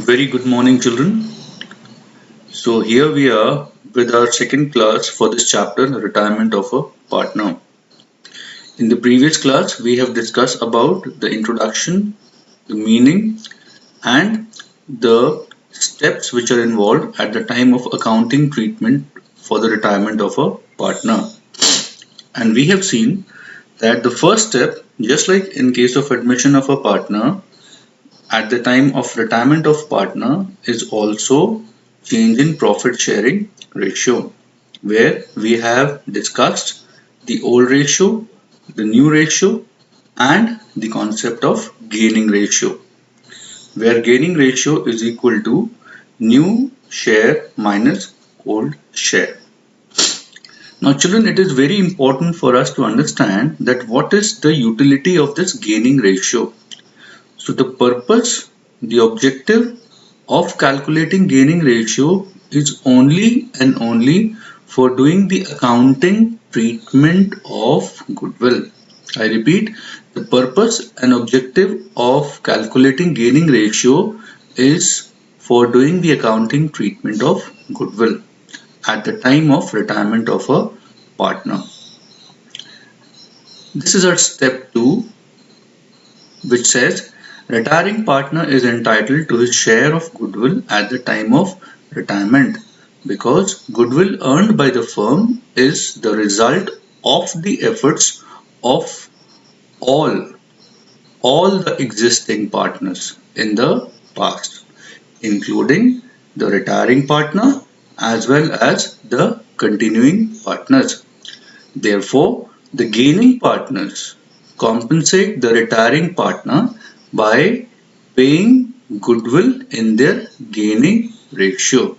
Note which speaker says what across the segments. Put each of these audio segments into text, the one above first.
Speaker 1: Very good morning, children. So, here we are with our second class for this chapter, Retirement of a Partner. In the previous class, we have discussed about the introduction, the meaning, and the steps which are involved at the time of accounting treatment for the retirement of a partner. And we have seen that the first step, just like in case of admission of a partner, at the time of retirement of partner is also change in profit sharing ratio, where we have discussed the old ratio, the new ratio, and the concept of gaining ratio, where gaining ratio is equal to new share minus old share. Now, children, it is very important for us to understand that what is the utility of this gaining ratio. So the purpose, the objective of calculating gaining ratio is only and only for doing the accounting treatment of goodwill. I repeat, the purpose and objective of calculating gaining ratio is for doing the accounting treatment of goodwill at the time of retirement of a partner. This is our step 2, which says retiring partner is entitled to his share of goodwill at the time of retirement, because goodwill earned by the firm is the result of the efforts of all the existing partners in the past, including the retiring partner as well as the continuing partners. Therefore, the gaining partners compensate the retiring partner by paying goodwill in their gaining ratio.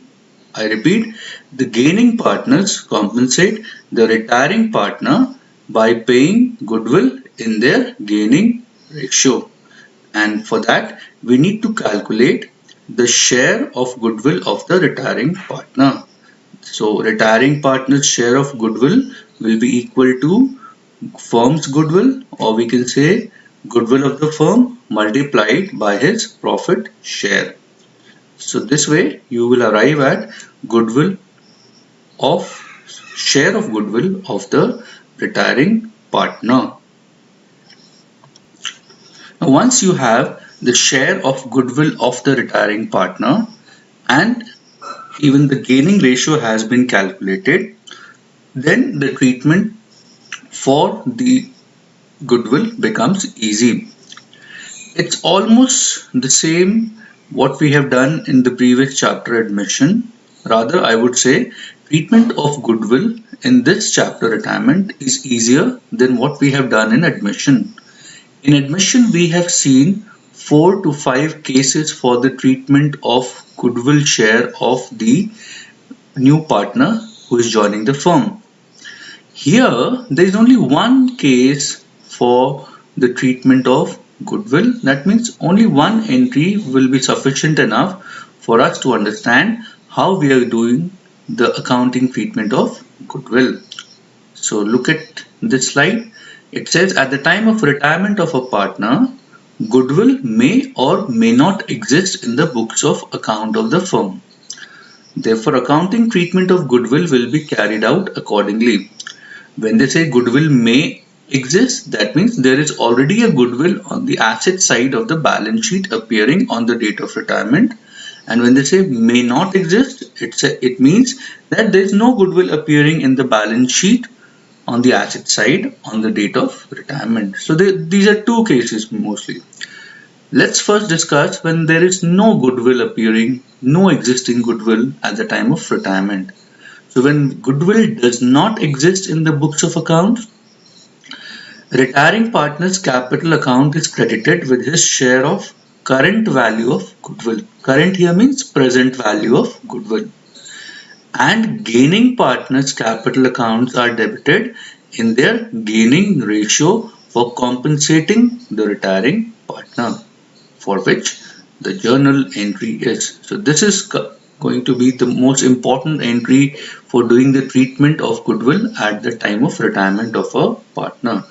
Speaker 1: I repeat, the gaining partners compensate the retiring partner by paying goodwill in their gaining ratio. And for that, we need to calculate the share of goodwill of the retiring partner. So retiring partner's share of goodwill will be equal to firm's goodwill, or we can say goodwill of the firm multiplied by his profit share. So this way you will arrive at goodwill of share of goodwill of the retiring partner. Now once you have the share of goodwill of the retiring partner and even the gaining ratio has been calculated, then the treatment for the goodwill becomes easy. It's almost the same what we have done in the previous chapter admission. Rather, I would say treatment of goodwill in this chapter retirement is easier than what we have done in admission. In admission, we have seen 4 to 5 cases for the treatment of goodwill share of the new partner who is joining the firm. Here, there is only one case for the treatment of goodwill. That means only one entry will be sufficient enough for us to understand how we are doing the accounting treatment of goodwill. So look at this slide. It says at the time of retirement of a partner, goodwill may or may not exist in the books of account of the firm. Therefore, accounting treatment of goodwill will be carried out accordingly. When they say goodwill may exist, that means there is already a goodwill on the asset side of the balance sheet appearing on the date of retirement. And when they say may not exist, it means that there is no goodwill appearing in the balance sheet on the asset side on the date of retirement. So these are two cases mostly. Let's first discuss when there is no goodwill appearing, no existing goodwill at the time of retirement. So when goodwill does not exist in the books of accounts, retiring partner's capital account is credited with his share of current value of goodwill. Current here means present value of goodwill. And gaining partner's capital accounts are debited in their gaining ratio for compensating the retiring partner, for which the journal entry is. So this is going to be the most important entry for doing the treatment of goodwill at the time of retirement of a partner.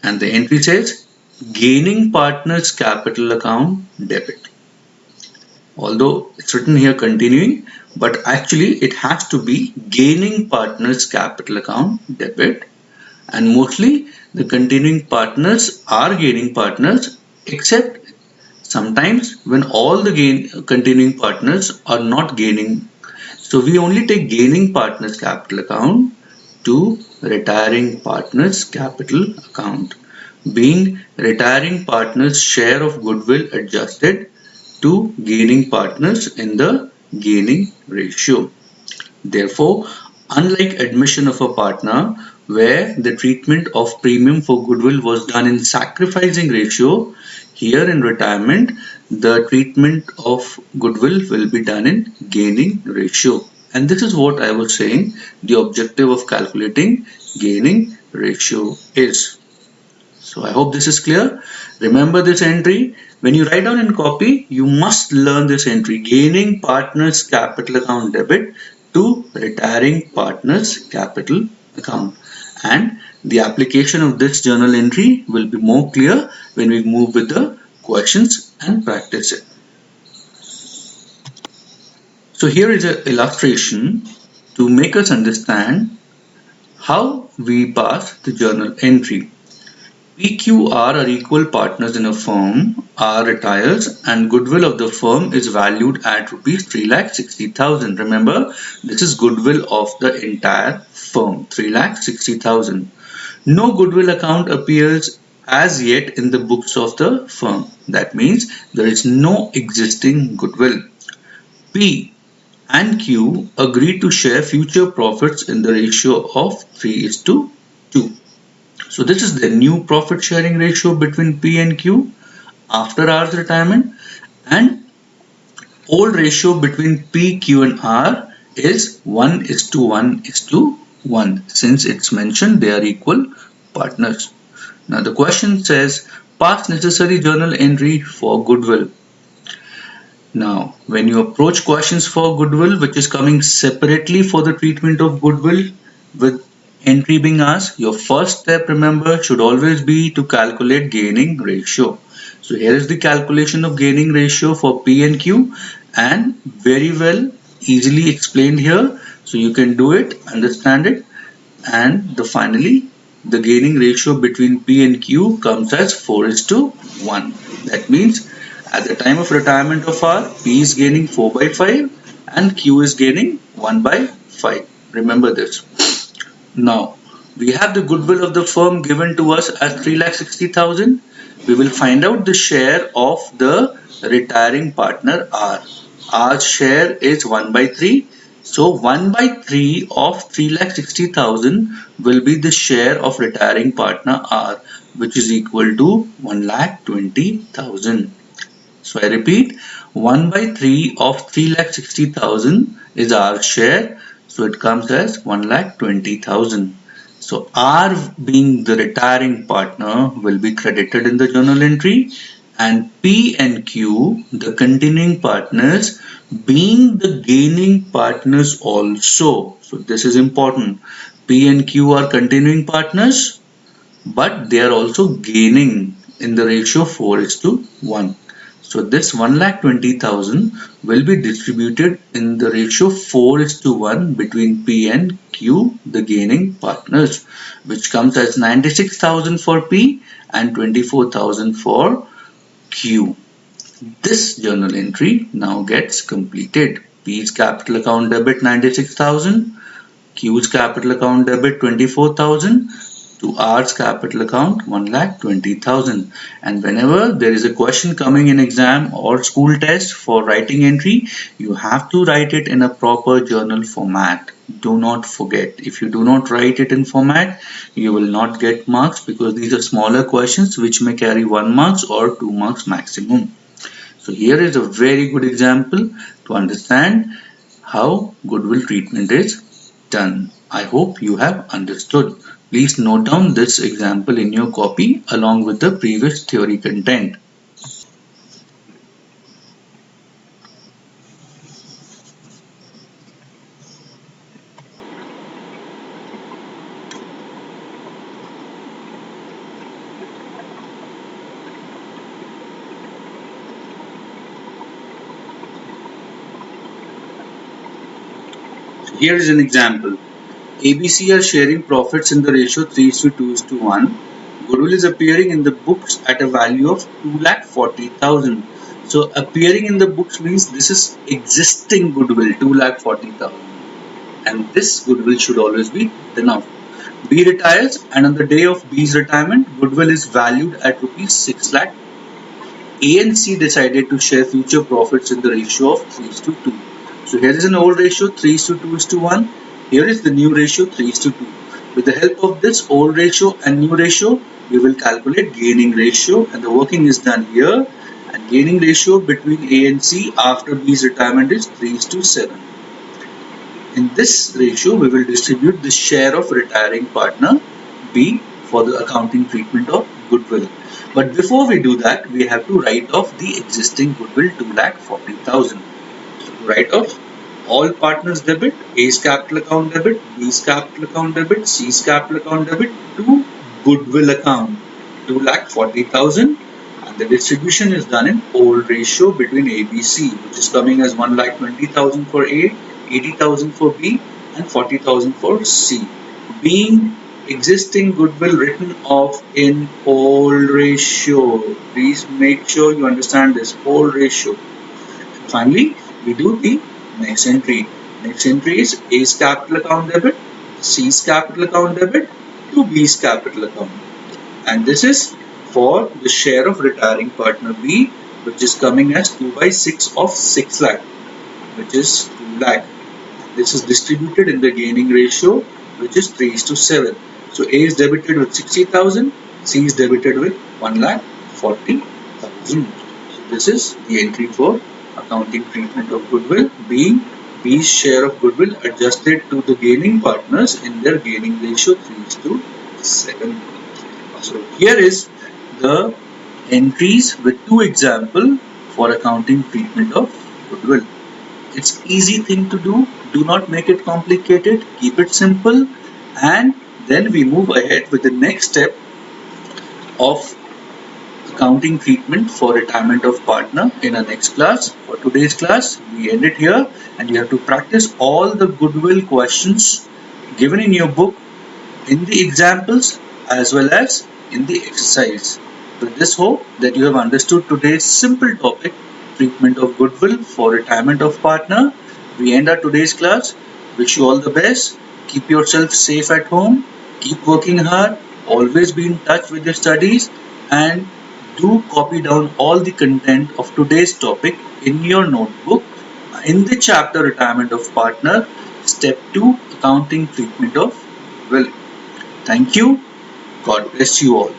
Speaker 1: And the entry says gaining partner's capital account debit. although it's written here continuing, but actually it has to be gaining partners capital account debit, and mostly the continuing partners are gaining partners, except sometimes when all the continuing partners are not gaining. So we only take gaining partners capital account to retiring partners capital account, being retiring partners share of goodwill adjusted to gaining partners in the gaining ratio. Therefore, unlike admission of a partner where the treatment of premium for goodwill was done in sacrificing ratio, here in retirement the treatment of goodwill will be done in gaining ratio. And this is what I was saying the objective of calculating gaining ratio is. So I hope this is clear. Remember this entry. When you write down in copy, you must learn this entry. Gaining partners capital account debit to retiring partners capital account. And the application of this journal entry will be more clear when we move with the questions and practice it. So here is an illustration to make us understand how we pass the journal entry. PQR are equal partners in a firm. R retires and goodwill of the firm is valued at rupees 3,60,000. Remember, this is goodwill of the entire firm, 3,60,000. No goodwill account appears as yet in the books of the firm. That means there is no existing goodwill. P and Q agree to share future profits in the ratio of 3:2. So this is the new profit sharing ratio between P and Q after R's retirement, and old ratio between P, Q and R is 1:1:1 since it's mentioned they are equal partners. Now the question says pass necessary journal entry for goodwill. Now when you approach questions for goodwill which is coming separately for the treatment of goodwill with entry being asked, your first step, remember, should always be to calculate gaining ratio. So here is the calculation of gaining ratio for P and Q, and very well easily explained here. So you can do it, understand it, and finally the gaining ratio between P and Q comes as 4:1. That means at the time of retirement of R, P is gaining 4/5 and Q is gaining 1/5. Remember this. Now, we have the goodwill of the firm given to us as 3,60,000. We will find out the share of the retiring partner R. R's share is 1/3. So 1/3 of 3,60,000 will be the share of retiring partner R, which is equal to 1,20,000. So I repeat, 1/3 of 3,60,000 is our share. So it comes as 1,20,000. So R being the retiring partner will be credited in the journal entry, and P and Q, the continuing partners, being the gaining partners also. So this is important. P and Q are continuing partners, but they are also gaining in the ratio 4:1. So this 1,20,000 will be distributed in the ratio 4:1 between P and Q, the gaining partners, which comes as 96,000 for P and 24,000 for Q. This journal entry now gets completed. P's capital account debit 96,000, Q's capital account debit 24,000, to R's capital account 1,20,000. And whenever there is a question coming in exam or school test for writing entry, you have to write it in a proper journal format. Do not forget. If you do not write it in format, you will not get marks, because these are smaller questions which may carry 1 marks or 2 marks maximum. So here is a very good example to understand how goodwill treatment is done. I hope you have understood. Please note down this example in your copy along with the previous theory content. Here is an example. ABC are sharing profits in the ratio 3:2:1. Goodwill is appearing in the books at a value of 2,40,000. So appearing in the books means this is existing goodwill, 2,40,000. And this goodwill should always be enough. B retires, and on the day of B's retirement, goodwill is valued at rupees 6 lakh. A and C decided to share future profits in the ratio of 3:2. So here is an old ratio 3:2:1. Here is the new ratio 3:2. With the help of this old ratio and new ratio, we will calculate gaining ratio, and the working is done here. And gaining ratio between A and C after B's retirement is 3:7. In this ratio, we will distribute the share of retiring partner B for the accounting treatment of goodwill. But before we do that, we have to write off the existing goodwill 2,40,000. So to write off, all partners debit, A's capital account debit, B's capital account debit, C's capital account debit to goodwill account 2,40,000, and the distribution is done in old ratio between ABC, which is coming as 1,20,000 for A, 80,000 for B, and 40,000 for C, being existing goodwill written off in old ratio. Please make sure you understand this old ratio. And finally, we do the next entry. Next entry is A's capital account debit, C's capital account debit to B's capital account. And this is for the share of retiring partner B, which is coming as 2/6 of 6 lakh, which is 2 lakh. This is distributed in the gaining ratio, which is 3:7. So A is debited with 60,000, C is debited with 1,40,000. So this is the entry for accounting treatment of goodwill, being B's share of goodwill adjusted to the gaining partners in their gaining ratio 3:7. So here is the entries with two examples for accounting treatment of goodwill. It's easy thing to do. Do not make it complicated. Keep it simple, and then we move ahead with the next step of accounting treatment for retirement of partner in our next class. For today's class, we end it here, and you have to practice all the goodwill questions given in your book, in the examples as well as in the exercise. With this hope that you have understood today's simple topic, treatment of goodwill for retirement of partner. We end our today's class. Wish you all the best. Keep yourself safe at home. Keep working hard. Always be in touch with your studies, and do copy down all the content of today's topic in your notebook in the chapter retirement of partner, step 2, accounting treatment of goodwill. Thank you. God bless you all.